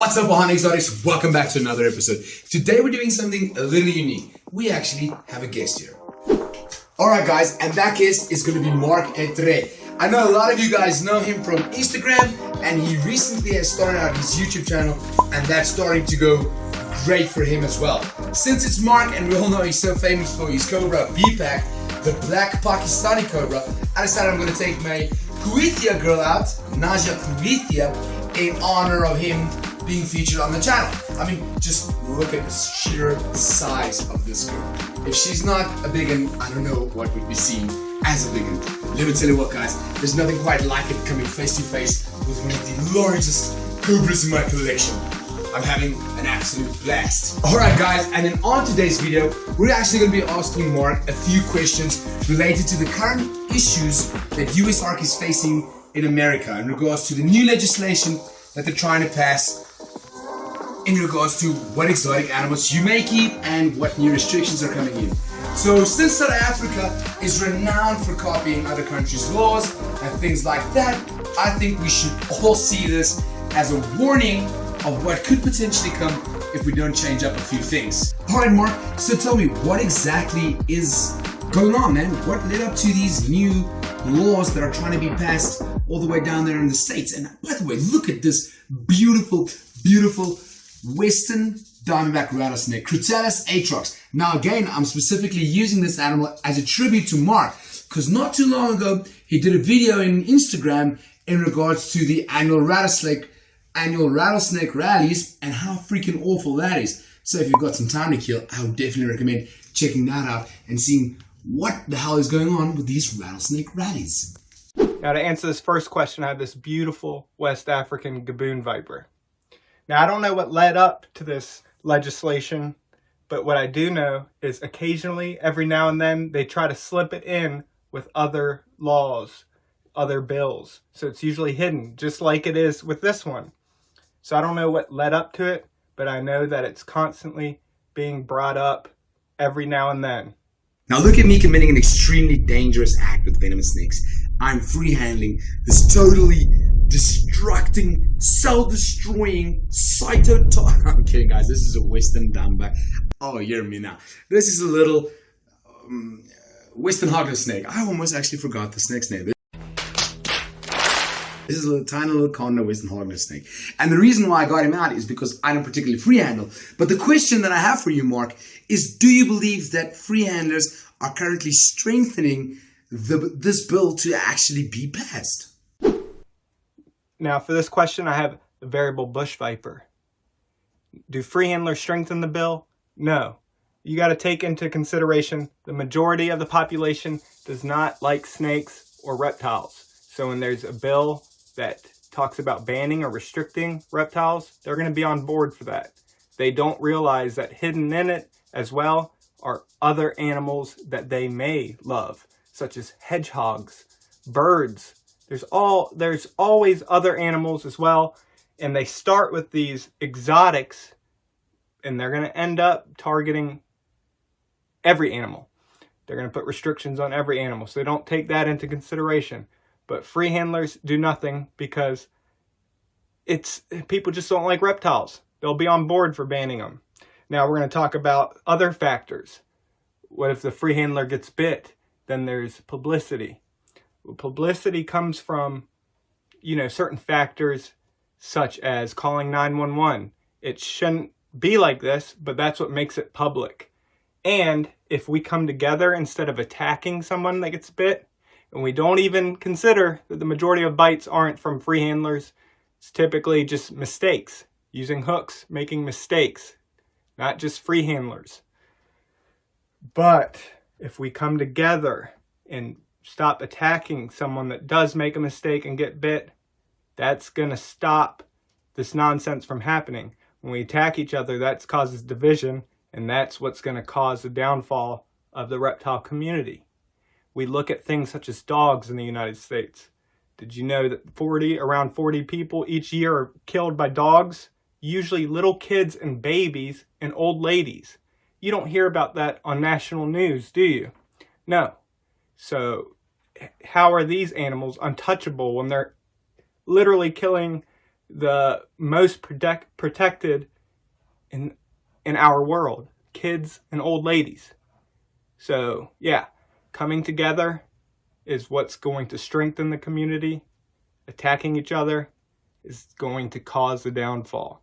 What's up, Ohana Exotics? Welcome back to another episode. Today we're doing something a little unique. We actually have a guest here. Alright guys, and that guest is going to be Mark Etre. I know a lot of you guys know him from Instagram, and he recently has started out his YouTube channel, and that's starting to go great for him as well. Since it's Mark, and we all know he's so famous for his Cobra B-Pack, the black Pakistani Cobra, I decided I'm going to take my Kuwaiti girl out, Naja Kuwaiti, in honor of him being featured on the channel. I mean, just look at the sheer size of this girl. If she's not a biggin, I don't know what would be seen as a biggin. Let me tell you what, guys, there's nothing quite like it coming face to face with one of the largest cobras in my collection. I'm having an absolute blast. Alright guys, and in on today's video, we're actually going to be asking Mark a few questions related to the current issues that US ARC is facing in America in regards to the new legislation that they're trying to pass in regards to what exotic animals you may keep and what new restrictions are coming in. So since South Africa is renowned for copying other countries' laws and things like that, I think we should all see this as a warning of what could potentially come if we don't change up a few things. Alright Mark, so tell me, what exactly is going on, man? What led up to these new laws that are trying to be passed all the way down there in the States? And by the way, look at this beautiful, beautiful Western diamondback rattlesnake, Reptiles atrox. Now again, I'm specifically using this animal as a tribute to Mark, because not too long ago, he did a video in Instagram in regards to the annual rattlesnake rallies and how freaking awful that is. So if you've got some time to kill, I would definitely recommend checking that out and seeing what the hell is going on with these rattlesnake rallies. Now to answer this first question, I have this beautiful West African gaboon viper. Now I don't know what led up to this legislation, but what I do know is occasionally, every now and then, they try to slip it in with other laws, other bills. So it's usually hidden, just like it is with this one. So I don't know what led up to it, but I know that it's constantly being brought up every now and then. Now look at me committing an extremely dangerous act with venomous snakes. I'm free-handling this totally destructing, cell-destroying, cytotoxic... I'm kidding guys, this is a Western diamondback. Oh, you hear me now. This is a little Western hognose snake. I almost actually forgot the snake's name. This is a little tiny little condor Western hognose snake. And the reason why I got him out is because I don't particularly free handle. But the question that I have for you, Mark, is do you believe that free handlers are currently strengthening this bill to actually be passed? Now for this question, I have the variable bush viper. Do free handlers strengthen the bill? No. You got to take into consideration the majority of the population does not like snakes or reptiles. So when there's a bill that talks about banning or restricting reptiles, they're going to be on board for that. They don't realize that hidden in it as well are other animals that they may love, such as hedgehogs, birds. There's always other animals as well, and they start with these exotics, and they're going to end up targeting every animal. They're going to put restrictions on every animal, so they don't take that into consideration. But free handlers do nothing because people just don't like reptiles. They'll be on board for banning them. Now we're going to talk about other factors. What if the free handler gets bit? Then there's publicity. Publicity comes from, certain factors such as calling 911. It shouldn't be like this, but that's what makes it public. And if we come together instead of attacking someone that gets bit, and we don't even consider that the majority of bites aren't from free handlers, it's typically just mistakes, using hooks, making mistakes, not just free handlers. But if we come together and stop attacking someone that does make a mistake and get bit, that's going to stop this nonsense from happening. When we attack each other, that causes division, and that's what's going to cause the downfall of the reptile community. We look at things such as dogs in the United States. Did you know that around 40 people each year are killed by dogs? Usually little kids and babies and old ladies. You don't hear about that on national news, do you? No. So how are these animals untouchable when they're literally killing the most protected in our world, kids and old ladies. So yeah, coming together is what's going to strengthen the community. Attacking each other is going to cause the downfall.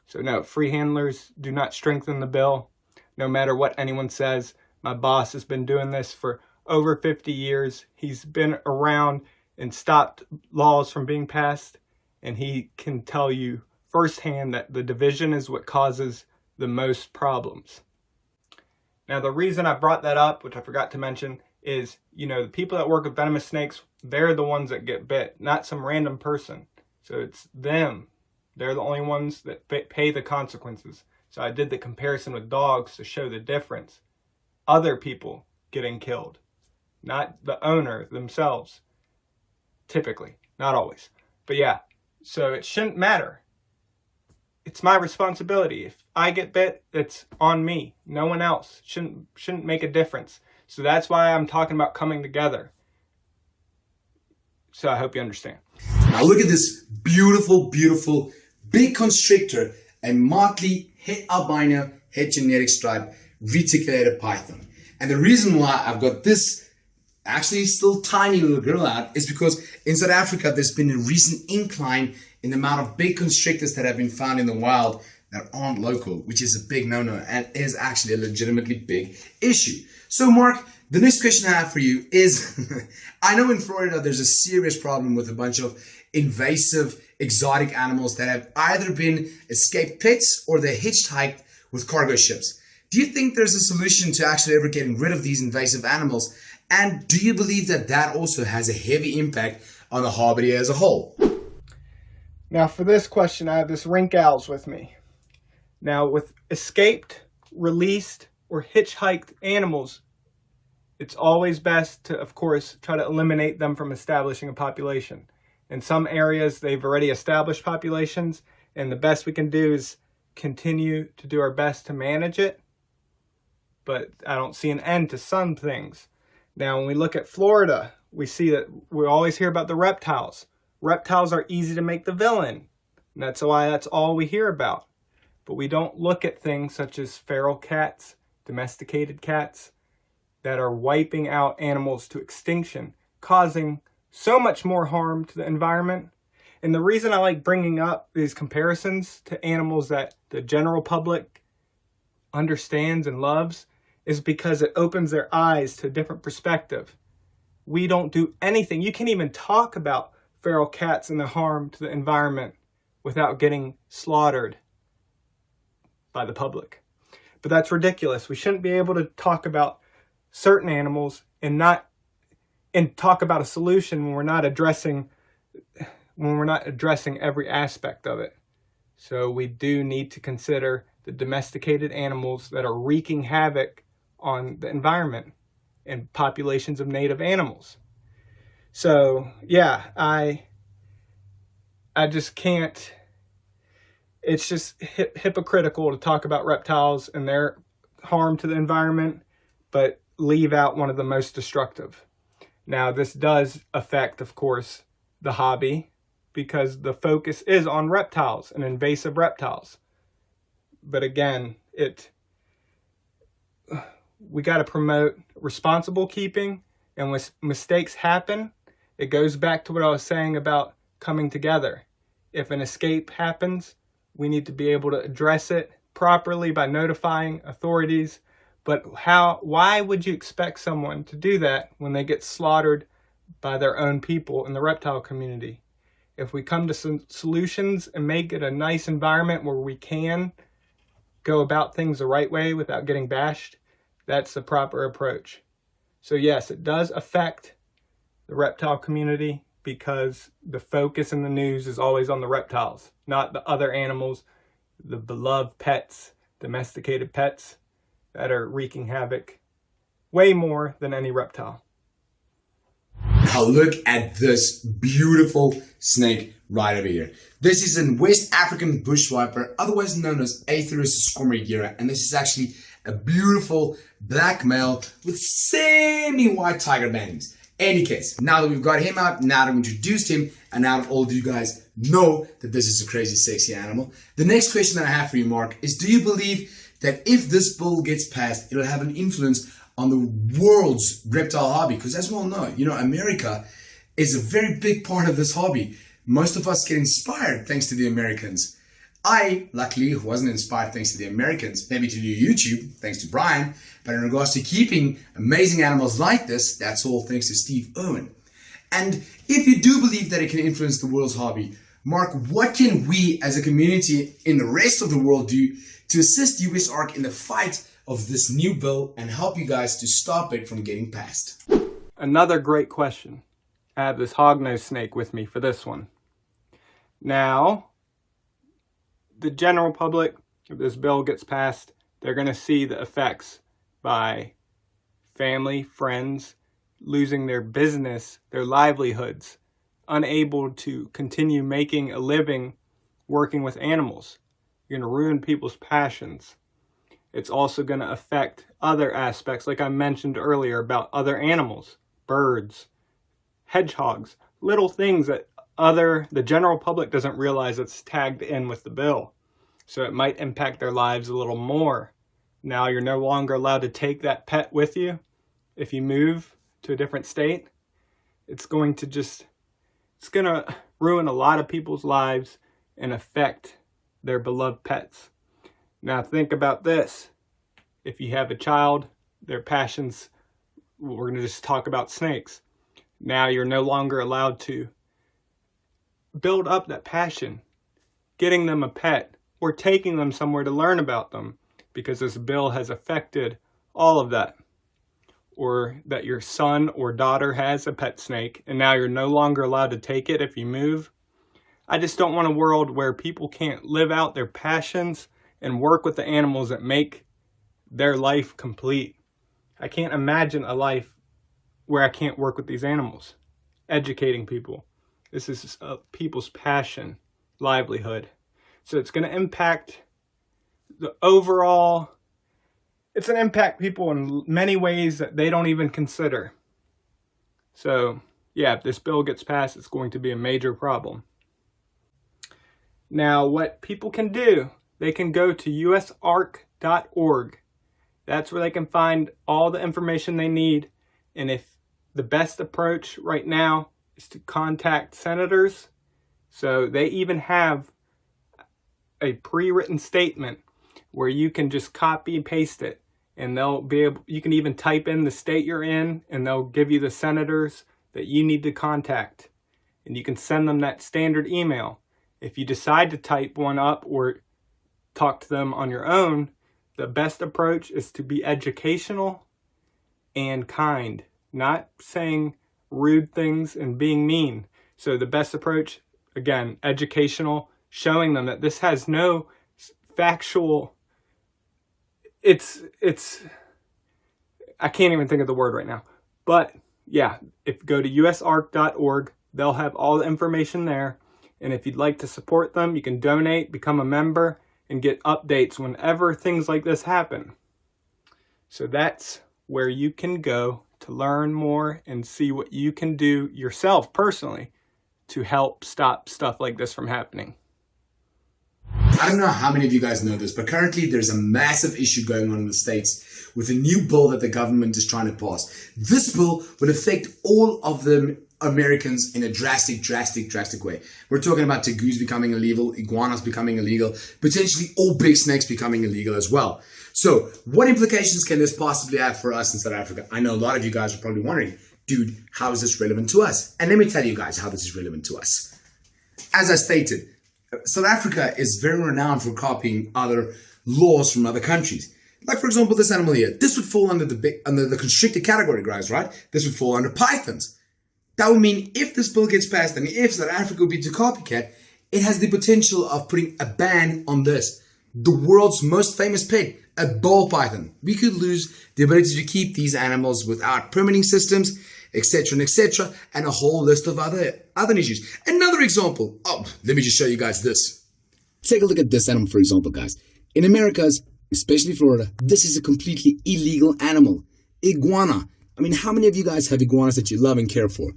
So no, free handlers do not strengthen the bill, no matter what anyone says. My boss has been doing this for over 50 years. He's been around and stopped laws from being passed, and he can tell you firsthand that the division is what causes the most problems. Now, the reason I brought that up, which I forgot to mention, is, the people that work with venomous snakes, they're the ones that get bit, not some random person. So it's them. They're the only ones that pay the consequences. So I did the comparison with dogs to show the difference. Other people getting killed, not the owner themselves. Typically, not always. But yeah, so it shouldn't matter. It's my responsibility. If I get bit, it's on me. No one else. Shouldn't make a difference. So that's why I'm talking about coming together. So I hope you understand. Now look at this beautiful, beautiful big constrictor, a motley het albino het genetic stripe reticulated python. And the reason why I've got this actually still tiny little girl out is because in South Africa there's been a recent incline in the amount of big constrictors that have been found in the wild that aren't local, which is a big no-no and is actually a legitimately big issue. So Mark, the next question I have for you is, I know in Florida there's a serious problem with a bunch of invasive exotic animals that have either been escaped pits or they're hitchhiked with cargo ships. Do you think there's a solution to actually ever getting rid of these invasive animals? And do you believe that that also has a heavy impact on the hobby as a whole? Now for this question, I have this rink owls with me. Now with escaped, released, or hitchhiked animals, it's always best to, of course, try to eliminate them from establishing a population. In some areas, they've already established populations, and the best we can do is continue to do our best to manage it. But I don't see an end to some things. Now, when we look at Florida, we see that we always hear about the reptiles. Reptiles are easy to make the villain, and that's why that's all we hear about. But we don't look at things such as feral cats, domesticated cats, that are wiping out animals to extinction, causing so much more harm to the environment. And the reason I like bringing up these comparisons to animals that the general public understands and loves is because it opens their eyes to a different perspective. We don't do anything. You can't even talk about feral cats and the harm to the environment without getting slaughtered by the public. But that's ridiculous. We shouldn't be able to talk about certain animals and talk about a solution when we're not addressing every aspect of it. So we do need to consider the domesticated animals that are wreaking havoc on the environment and populations of native animals. So yeah, I just can't. It's just hypocritical to talk about reptiles and their harm to the environment, but leave out one of the most destructive. Now, this does affect, of course, the hobby because the focus is on reptiles and invasive reptiles. But again, we got to promote responsible keeping, and when mistakes happen, it goes back to what I was saying about coming together. If an escape happens, we need to be able to address it properly by notifying authorities. But why would you expect someone to do that when they get slaughtered by their own people in the reptile community? If we come to some solutions and make it a nice environment where we can go about things the right way without getting bashed, that's the proper approach. So yes, it does affect the reptile community because the focus in the news is always on the reptiles, not the other animals, the beloved pets, domesticated pets that are wreaking havoc way more than any reptile. Now look at this beautiful snake right over here. This is a West African bush viper, otherwise known as Atheris squamrigira, and this is actually a beautiful black male with semi-white tiger bandings. Any case, now that we've got him out, now that we've introduced him, and now that all of you guys know that this is a crazy, sexy animal, the next question that I have for you, Mark, is do you believe that if this bill gets passed, it'll have an influence on the world's reptile hobby? Because as we all know, America is a very big part of this hobby. Most of us get inspired thanks to the Americans. I, luckily, wasn't inspired thanks to the Americans, maybe to do YouTube, thanks to Brian, but in regards to keeping amazing animals like this, that's all thanks to Steve Irwin. And if you do believe that it can influence the world's hobby, Mark, what can we as a community in the rest of the world do to assist USARK in the fight of this new bill and help you guys to stop it from getting passed? Another great question. I have this hognose snake with me for this one. Now, the general public, if this bill gets passed, they're going to see the effects by family, friends, losing their business, their livelihoods, unable to continue making a living working with animals. You're going to ruin people's passions. It's also going to affect other aspects, like I mentioned earlier, about other animals, birds, hedgehogs, little things that the general public doesn't realize it's tagged in with the bill. So it might impact their lives a little more. Now you're no longer allowed to take that pet with you if you move to a different state. It's going to ruin a lot of people's lives and affect their beloved pets. Now think about this. If you have a child, their passions, we're going to just talk about snakes. Now you're no longer allowed to build up that passion, getting them a pet, or taking them somewhere to learn about them, because this bill has affected all of that. Or that your son or daughter has a pet snake, and now you're no longer allowed to take it if you move. I just don't want a world where people can't live out their passions and work with the animals that make their life complete. I can't imagine a life where I can't work with these animals, educating people. This is people's passion, livelihood. So it's going to impact the overall, it's going to impact people in many ways that they don't even consider. So yeah, if this bill gets passed, it's going to be a major problem. Now, what people can do, they can go to usark.org. That's where they can find all the information they need. And if the best approach right now is to contact senators, so they even have a pre-written statement where you can just copy and paste it, and you can even type in the state you're in, and they'll give you the senators that you need to contact, and you can send them that standard email. If you decide to type one up or talk to them on your own, the best approach is to be educational and kind, not saying rude things and being mean. So the best approach, again, educational, showing them that this has no factual, I can't even think of the word right now. But yeah, if you go to usark.org, they'll have all the information there. And if you'd like to support them, you can donate, become a member, and get updates whenever things like this happen. So that's where you can go to learn more and see what you can do yourself personally to help stop stuff like this from happening. I don't know how many of you guys know this, but currently there's a massive issue going on in the States with a new bill that the government is trying to pass. This bill will affect all of the Americans in a drastic way. We're talking about tegus becoming illegal, iguanas becoming illegal, potentially all big snakes becoming illegal as well. So what implications can this possibly have for us in South Africa? I know a lot of you guys are probably wondering, dude, how is this relevant to us? And let me tell you guys how this is relevant to us. As I stated, South Africa is very renowned for copying other laws from other countries. Like, for example, this animal here. This would fall under the constricted category, guys, right? This would fall under pythons. That would mean if this bill gets passed and if South Africa would be to copycat, it has the potential of putting a ban on this. The world's most famous pet, a ball python. We could lose the ability to keep these animals without permitting systems, etc., and a whole list of other issues. Another example. Oh, let me just show you guys this. Take a look at this animal, for example, guys. In Americas, especially Florida, this is a completely illegal animal. Iguana. I mean, how many of you guys have iguanas that you love and care for?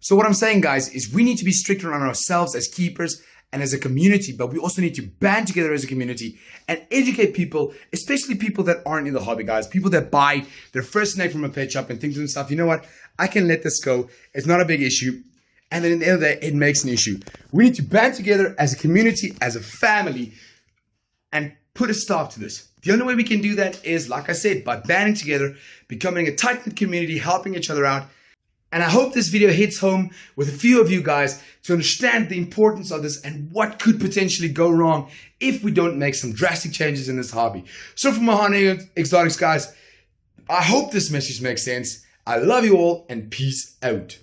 So what I'm saying, guys, is we need to be stricter on ourselves as keepers and as a community, but we also need to band together as a community and educate people, especially people that aren't in the hobby, guys. People that buy their first snake from a pet shop and think to themselves, you know what, I can let this go. It's not a big issue. And then at the end of the day, it makes an issue. We need to band together as a community, as a family, and put a stop to this. The only way we can do that is, like I said, by banding together, becoming a tight-knit community, helping each other out. And I hope this video hits home with a few of you guys to understand the importance of this and what could potentially go wrong if we don't make some drastic changes in this hobby. So from Mahoney Exotics, guys, I hope this message makes sense. I love you all and peace out.